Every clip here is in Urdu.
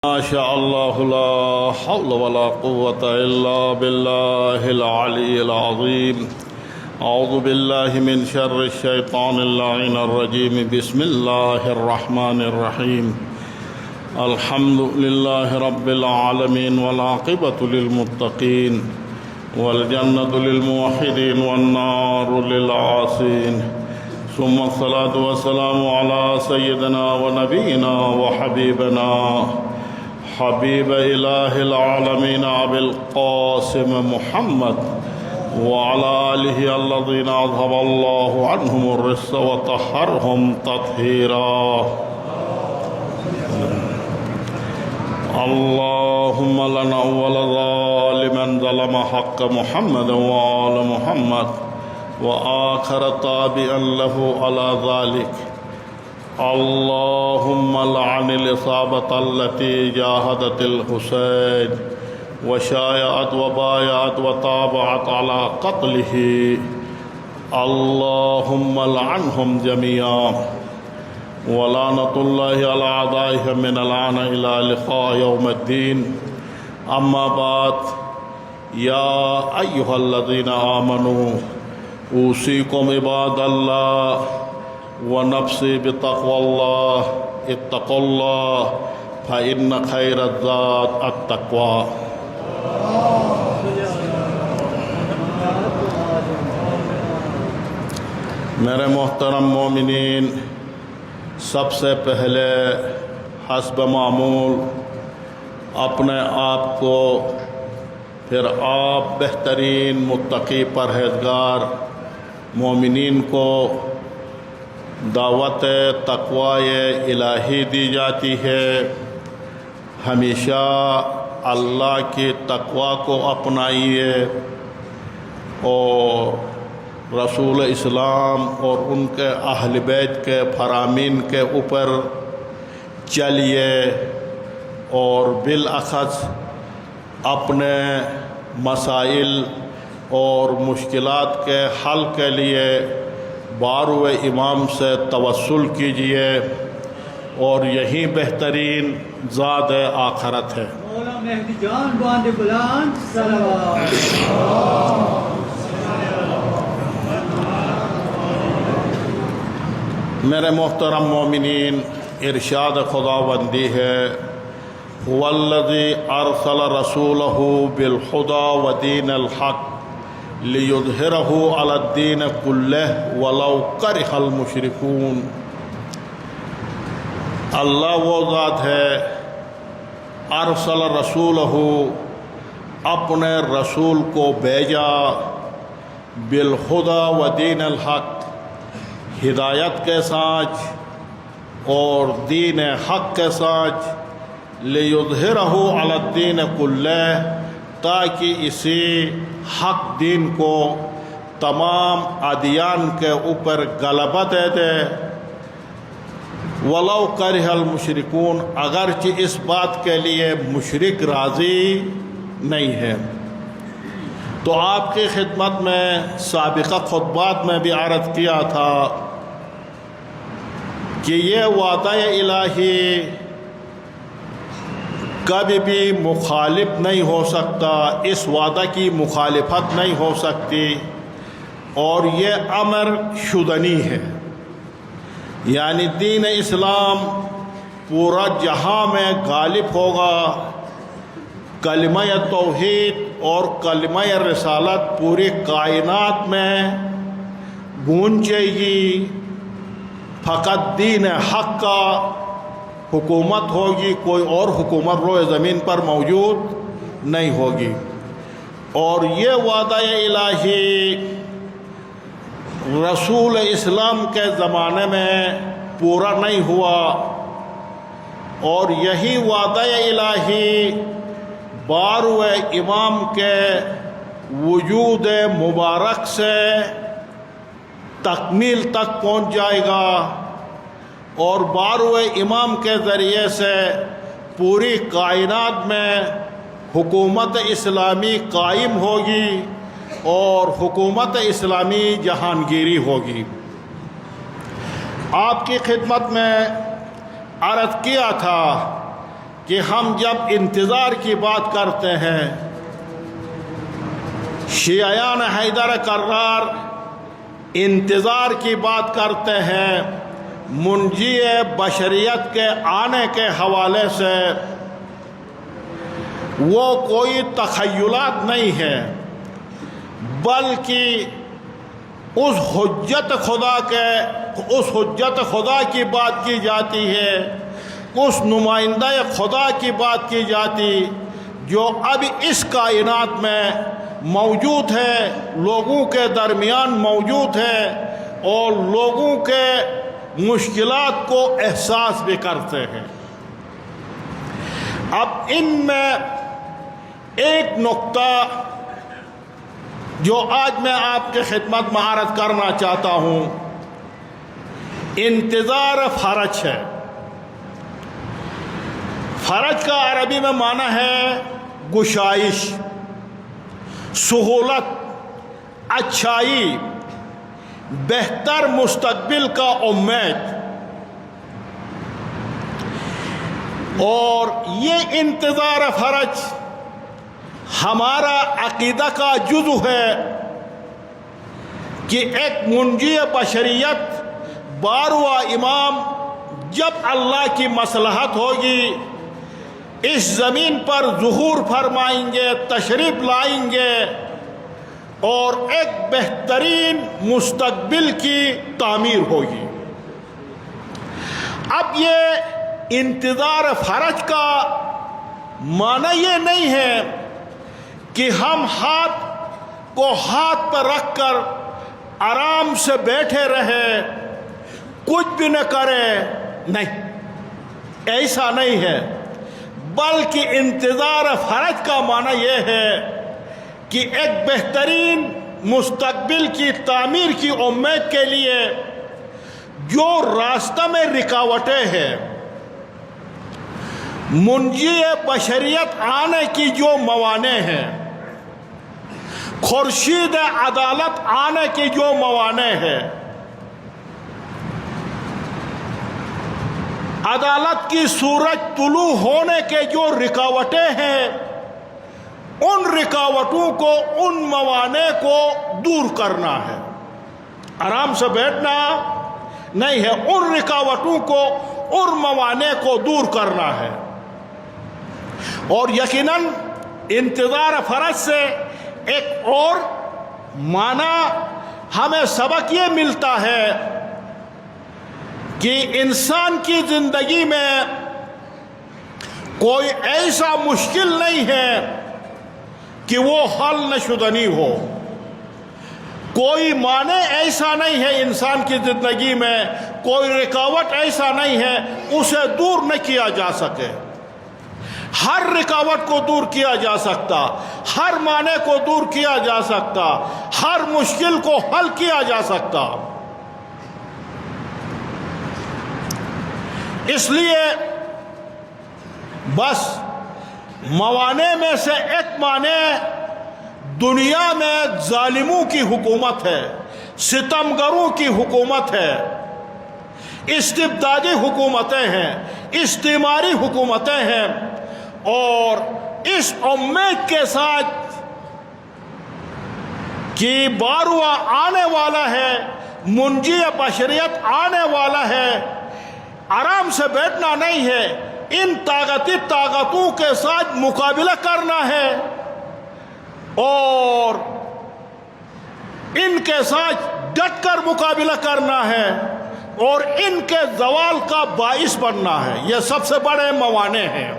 ما شاء الله لا حول ولا قوة إلا بالله العلي العظيم. أعوذ بالله من شر الشيطان اللعين الرجيم. بسم الله الرحمن الرحيم. الحمد لله رب العالمين والعاقبة للمتقين والجنة للموحدين والنار للعاصين. ثم الصلاة والسلام على سيدنا ونبينا وحبيبنا حبيب إله العالمين أبي القاسم محمد وعلى آله الذين أذهب الله عنهم الرجس وطهرهم تطهيرا. اللهم لنا أول ظالما ظلم حق محمد وآل محمد وآخر تابعا له على ذلك. اللهم لعن الإصابة التي جاهدت الحسين وشايعت وبايعت وتابعت على قتله. اللهم لعنهم جميعا ولعنة الله على أعدائهم من الآن إلى لقاء يوم الدين. أما بعد، يا أيها الذين آمنوا أوصيكم عباد الله ونفسي بتقوى الله. اتقوا الله فإن خير الزاد التقوى. میرے محترم مومنین، سب سے پہلے حسب معمول اپنے آپ کو، پھر آپ بہترین متقی پرہیزگار مومنین کو دعوت تقوی الہی دی جاتی ہے. ہمیشہ اللہ کی تقوی کو اپنائیے اور رسول اسلام اور ان کے اہل بیت کے فرامین کے اوپر چلیے اور بالاخص اپنے مسائل اور مشکلات کے حل کے لیے بارو امام سے توسل کیجیے، اور یہی بہترین زاد آخرت ہے. مولا مہدی جان باندے بلند صلوات. میرے محترم مومنین، ارشاد خداوندی ہے: والذی ارسل رسولہ بالہدی ودین الحق لیظہرہ علی الدین کلہ ولو کرہ المشرکون. اللہ وہ ذات ہے، ارسل رسولہ، اپنے رسول کو بھیجا، بالہدی ودین الحق، ہدایت کے ساتھ اور دین حق کے ساتھ، لیظہرہ علی الدین کلہ، تاکہ اسی حق دین کو تمام ادیان کے اوپر غلبہ دے دے. ولو کرہ المشرکون، اگرچہ اس بات کے لیے مشرک راضی نہیں ہے. تو آپ کی خدمت میں سابقہ خطبات میں بھی عرض کیا تھا کہ یہ وعدہ الہی کبھی بھی مخالف نہیں ہو سکتا، اس وعدہ کی مخالفت نہیں ہو سکتی، اور یہ امر شدنی ہے. یعنی دین اسلام پورا جہاں میں غالب ہوگا، کلمہ توحید اور کلمہ رسالت پوری کائنات میں گونجے گی. فقط دین حق کا حکومت ہوگی، کوئی اور حکومت روئے زمین پر موجود نہیں ہوگی. اور یہ وعدہ الہی رسول اسلام کے زمانے میں پورا نہیں ہوا، اور یہی وعدہ الہی بارو امام کے وجود مبارک سے تکمیل تک پہنچ جائے گا، اور بارو امام کے ذریعے سے پوری کائنات میں حکومت اسلامی قائم ہوگی اور حکومت اسلامی جہانگیری ہوگی. آپ کی خدمت میں عرض کیا تھا کہ ہم جب انتظار کی بات کرتے ہیں، شیعیان حیدر کرار انتظار کی بات کرتے ہیں، منجی بشریت کے آنے کے حوالے سے وہ کوئی تخیلات نہیں ہے، بلکہ اس حجت خدا کی بات کی جاتی ہے، اس نمائندہ خدا کی بات کی جاتی جو اب اس کائنات میں موجود ہے، لوگوں کے درمیان موجود ہے اور لوگوں کے مشکلات کو احساس بھی کرتے ہیں۔ اب ان میں ایک نقطہ جو آج میں آپ کے خدمت میں عرض کرنا چاہتا ہوں، انتظار فرج ہے۔ فرج کا عربی میں معنی ہے گشائش، سہولت، اچھائی، بہتر مستقبل کا امید۔ اور یہ انتظار فرج ہمارا عقیدہ کا جزو ہے کہ ایک منجی بشریت بارواں امام جب اللہ کی مصلحت ہوگی اس زمین پر ظہور فرمائیں گے، تشریف لائیں گے اور ایک بہترین مستقبل کی تعمیر ہوگی۔ اب یہ انتظار فرج کا معنی یہ نہیں ہے کہ ہم ہاتھ کو ہاتھ پر رکھ کر آرام سے بیٹھے رہے، کچھ بھی نہ کرے، نہیں، ایسا نہیں ہے، بلکہ انتظار فرج کا معنی یہ ہے کہ ایک بہترین مستقبل کی تعمیر کی امید کے لیے جو راستہ میں رکاوٹیں ہیں، منجی بشریت آنے کی جو موانع ہیں، خورشید عدالت آنے کی جو موانع ہے، عدالت کی سورج طلوع ہونے کے جو رکاوٹیں ہیں، ان رکاوٹوں کو، ان موانع کو دور کرنا ہے۔ آرام سے بیٹھنا نہیں ہے، ان رکاوٹوں کو، ان موانع کو دور کرنا ہے۔ اور یقیناً انتظار فرج سے ایک اور معنی ہمیں سبق یہ ملتا ہے کہ انسان کی زندگی میں کوئی ایسا مشکل نہیں ہے کہ وہ حل نہ شدہ نہیں ہو، کوئی معنی ایسا نہیں ہے انسان کی زندگی میں، کوئی رکاوٹ ایسا نہیں ہے اسے دور نہ کیا جا سکے۔ ہر رکاوٹ کو دور کیا جا سکتا، ہر معنی کو دور کیا جا سکتا، ہر مشکل کو حل کیا جا سکتا۔ اس لیے بس موانع میں سے ایک معنی دنیا میں ظالموں کی حکومت ہے، ستمگروں کی حکومت ہے، استبدادی حکومتیں ہیں، استعماری حکومتیں ہیں، اور اس امید کے ساتھ کہ بارواں آنے والا ہے، منجی بشریت آنے والا ہے، آرام سے بیٹھنا نہیں ہے، ان طاقتوں کے ساتھ مقابلہ کرنا ہے اور ان کے ساتھ ڈٹ کر مقابلہ کرنا ہے اور ان کے زوال کا باعث بننا ہے۔ یہ سب سے بڑے موانع ہیں۔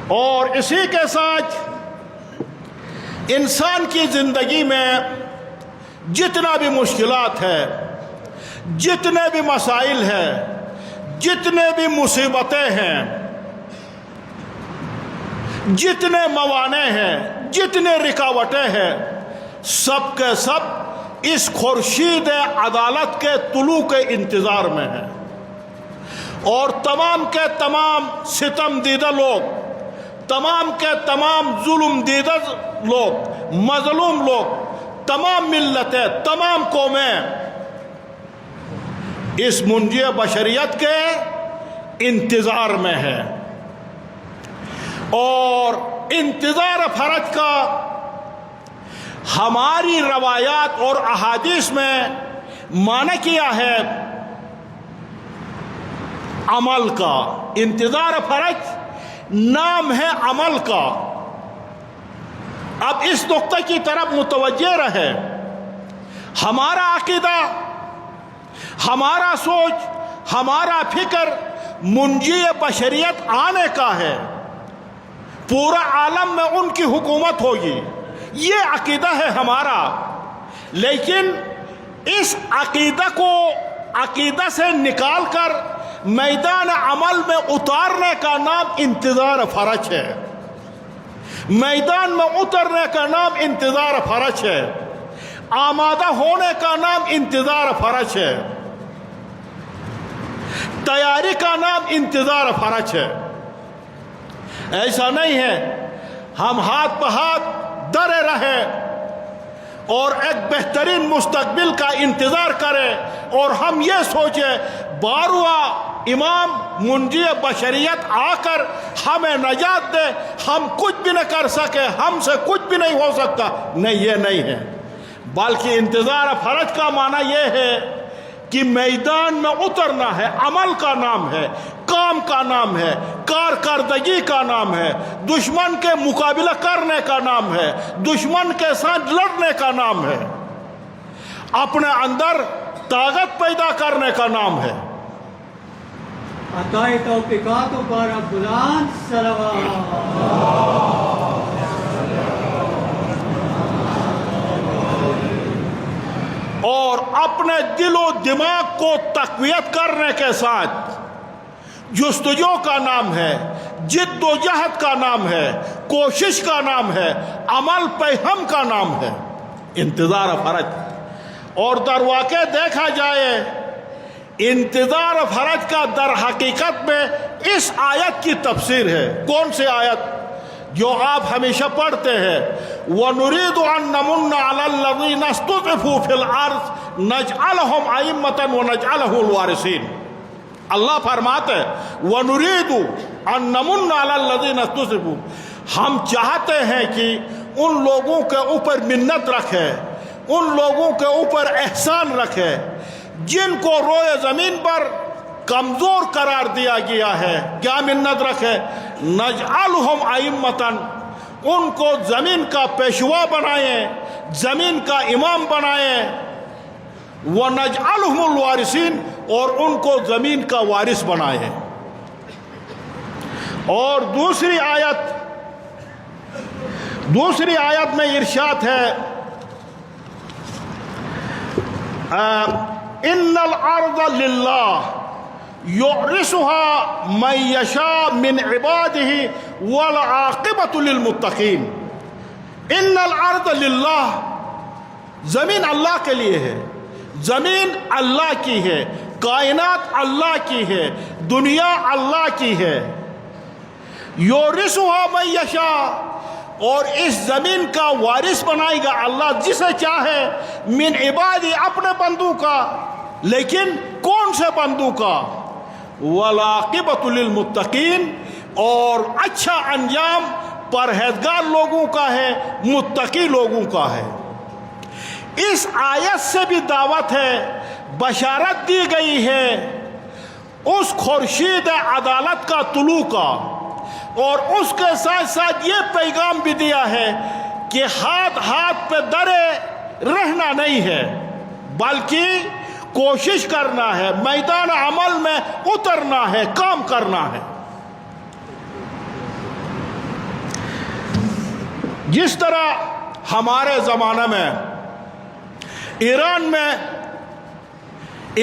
اور اسی کے ساتھ انسان کی زندگی میں جتنا بھی مشکلات ہے، جتنے بھی مسائل ہیں، جتنے بھی مصیبتیں ہیں، جتنے موانع ہیں، جتنے رکاوٹیں ہیں، سب کے سب اس خورشید عدالت کے طلوع کے انتظار میں ہیں۔ اور تمام کے تمام ستم دیدہ لوگ، تمام کے تمام ظلم دیدہ لوگ، مظلوم لوگ، تمام ملتیں، تمام قومیں اس منجی بشریت کے انتظار میں ہے، اور انتظار فرج کا ہماری روایات اور احادیث میں معنی کیا ہے عمل کا۔ انتظار فرج نام ہے عمل کا۔ اب اس نقطہ کی طرف متوجہ رہے، ہمارا عقیدہ، ہمارا سوچ، ہمارا فکر منجی بشریت آنے کا ہے، پورا عالم میں ان کی حکومت ہوگی، یہ عقیدہ ہے ہمارا۔ لیکن اس عقیدہ سے نکال کر میدان عمل میں اتارنے کا نام انتظار فرج ہے، میدان میں اترنے کا نام انتظار فرج ہے، آمادہ ہونے کا نام انتظار فرج ہے، تیاری کا نام انتظار فرج ہے۔ ایسا نہیں ہے ہم ہاتھ بہاتھ ڈرے رہے اور ایک بہترین مستقبل کا انتظار کریں اور ہم یہ سوچیں 12واں امام منجی بشریت آ کر ہمیں نجات دے، ہم کچھ بھی نہ کر سکے، ہم سے کچھ بھی نہیں ہو سکتا۔ نہیں، یہ نہیں ہے، بلکہ انتظار فرج کا معنی یہ ہے کہ میدان میں اترنا ہے، عمل کا نام ہے، کام کا نام ہے، کارکردگی کا نام ہے، دشمن کے مقابلہ کرنے کا نام ہے، دشمن کے ساتھ لڑنے کا نام ہے، اپنے اندر طاقت پیدا کرنے کا نام ہے۔ عطائے توفیقاتوں پر اب بلند صلوات۔ اور اپنے دل و دماغ کو تقویت کرنے کے ساتھ جستجو کا نام ہے، جد و جہد کا نام ہے، کوشش کا نام ہے، عمل پیہم کا نام ہے، انتظار فرج۔ اور در واقع دیکھا جائے انتظار فرج کا در حقیقت میں اس آیت کی تفسیر ہے۔ کون سی آیت؟ جو آپ ہمیشہ پڑھتے ہیں، وَنُرِيدُ أَن نَّمُنَّ عَلَى الَّذِينَ اسْتُضْعِفُوا فِي الْأَرْضِ نَجْعَلَهُمْ أَئِمَّةً وَنَجْعَلَهُمُ الْوَارِثِينَ۔ اللہ فرماتے ہیں وَنُرِيدُ أَن نَّمُنَّ عَلَى الَّذِينَ اسْتُضْعِفُوا، ہم چاہتے ہیں کہ ان لوگوں کے اوپر منت رکھے، ان لوگوں کے اوپر احسان رکھے جن کو روئے زمین پر کمزور قرار دیا گیا ہے۔ کیا منت رکھے؟ نجعلہم ائمۃ، ان کو زمین کا پیشوا بنائیں، زمین کا امام بنائیں، ونجعلہم الوارثین، اور ان کو زمین کا وارث بنائیں۔ اور دوسری آیت میں ارشاد ہے ان الارض للہ یورثها من یشاء من عباده والعاقبۃ للمتقین۔ ان الارض للہ، زمین اللہ کے لیے ہے، زمین اللہ کی ہے، کائنات اللہ کی ہے، دنیا اللہ کی ہے۔ یورثها من یشاء، اور اس زمین کا وارث بنائے گا اللہ جسے چاہے، من عبادی، اپنے بندوں کا۔ لیکن کون سے بندوں کا؟ والعاقبۃ للمتقین، اور اچھا انجام پرہیزگار لوگوں کا ہے، متقی لوگوں کا ہے۔ اس آیت سے بھی دعوت ہے، بشارت دی گئی ہے اس خورشید عدالت کا طلوع کا، اور اس کے ساتھ ساتھ یہ پیغام بھی دیا ہے کہ ہاتھ پہ درے رہنا نہیں ہے، بلکہ کوشش کرنا ہے، میدان عمل میں اترنا ہے، کام کرنا ہے۔ جس طرح ہمارے زمانے میں ایران میں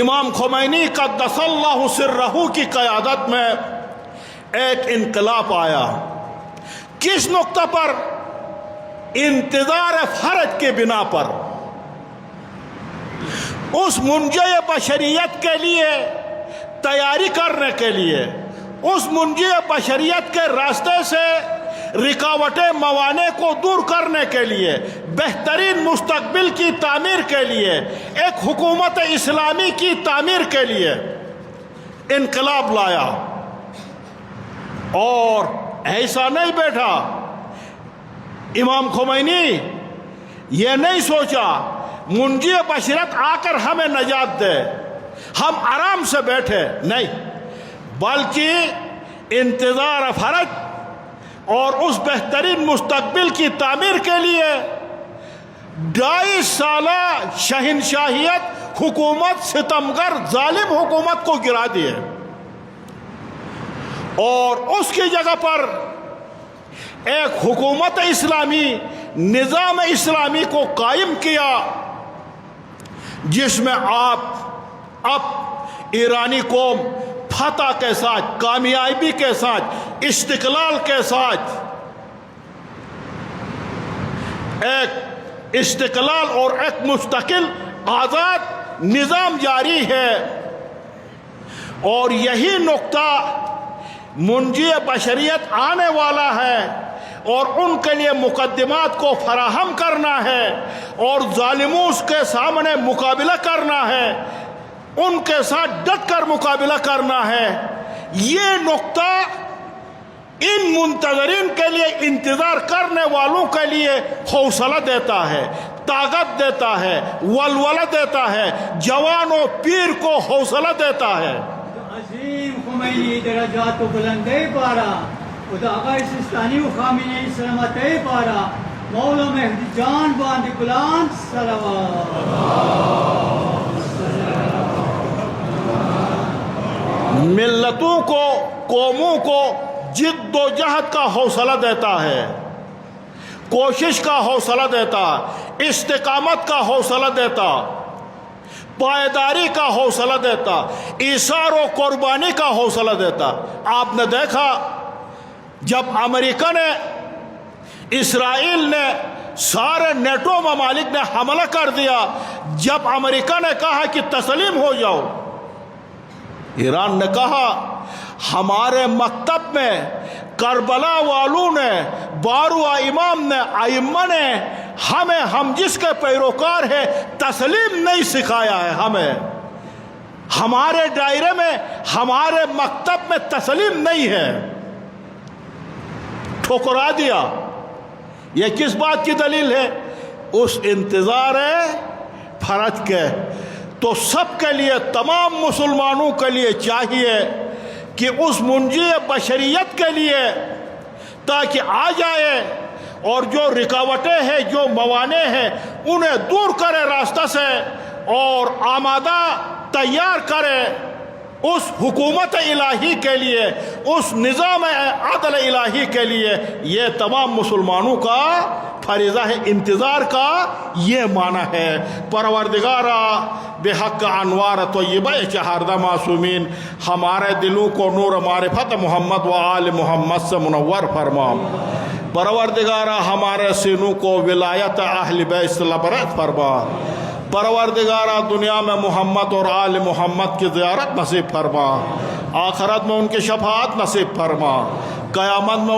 امام خمینی قدس اللہ سرہ کی قیادت میں ایک انقلاب آیا۔ کس نقطہ پر؟ انتظار فرج کے بنا پر۔ اس منجی بشریت کے لیے تیاری کرنے کے لیے، اس منجی بشریت کے راستے سے رکاوٹیں موانع کو دور کرنے کے لیے، بہترین مستقبل کی تعمیر کے لیے، ایک حکومت اسلامی کی تعمیر کے لیے انقلاب لایا۔ اور ایسا نہیں بیٹھا امام خمینی، یہ نہیں سوچا منجی بشرت آ کر ہمیں نجات دے، ہم آرام سے بیٹھے، نہیں، بلکہ انتظار فرج اور اس بہترین مستقبل کی تعمیر کے لیے 2.5 سالہ شہنشاہیت حکومت، ستمگر ظالم حکومت کو گرا دیے اور اس کی جگہ پر ایک حکومت اسلامی، نظام اسلامی کو قائم کیا، جس میں آپ اب ایرانی قوم فتح کے ساتھ، کامیابی کے ساتھ، استقلال کے ساتھ ایک استقلال اور ایک مستقل آزاد نظام جاری ہے۔ اور یہی نقطہ منجی بشریت آنے والا ہے اور ان کے لیے مقدمات کو فراہم کرنا ہے اور ظالموں کے سامنے مقابلہ کرنا ہے، ان کے ساتھ ڈٹ کر مقابلہ کرنا ہے۔ یہ نقطہ ان منتظرین کے لیے، انتظار کرنے والوں کے لیے حوصلہ دیتا ہے، طاقت دیتا ہے، ولولہ دیتا ہے، جوان و پیر کو حوصلہ دیتا ہے۔ عظیم خمینی درجات و بلندی پارا خدا آقا سیستانی و خامنه‌ای سلامتی پارا مولا مهدی جان باندې بلند صلوات۔ ملتوں کو، قوموں کو جد و جہد کا حوصلہ دیتا ہے، کوشش کا حوصلہ دیتا، استقامت کا حوصلہ دیتا، پائیداری کا حوصلہ دیتا، ایثار و قربانی کا حوصلہ دیتا۔ آپ نے دیکھا جب امریکہ نے، اسرائیل نے، سارے نیٹو ممالک نے حملہ کر دیا، جب امریکہ نے کہا کہ تسلیم ہو جاؤ، ایران نے کہا ہمارے مکتب میں کربلا والوں نے، بارو امام نے، ائمہ نے ہمیں، ہم جس کے پیروکار ہیں، تسلیم نہیں سکھایا ہے، ہمیں ہمارے دائرے میں، ہمارے مکتب میں تسلیم نہیں ہے، ٹھکرا دیا۔ یہ کس بات کی دلیل ہے؟ اس انتظار فرج کے۔ تو سب کے لیے، تمام مسلمانوں کے لیے چاہیے کہ اس منجی بشریت کے لیے تاکہ آ جائے اور جو رکاوٹیں ہیں، جو موانع ہیں، انہیں دور کرے راستہ سے اور آمادہ تیار کرے اس حکومت الہی کے لیے، اس نظام عدل الہی کے لیے۔ یہ تمام مسلمانوں کا فریضہ ہے، انتظار کا یہ معنی ہے۔ پروردگارا بحق انوار طیبہ چہاردہ معصومین، ہمارے دلوں کو نور معرفت محمد و آل محمد سے منور فرما۔ پروردگارا ہمارے سینوں کو ولایت اہل بیت سے لبریز فرما۔ پروردگارا دنیا میں محمد اور آل محمد کی زیارت نصیب فرما، آخرت میں ان کی شفاعت نصیب فرما، قیامت میں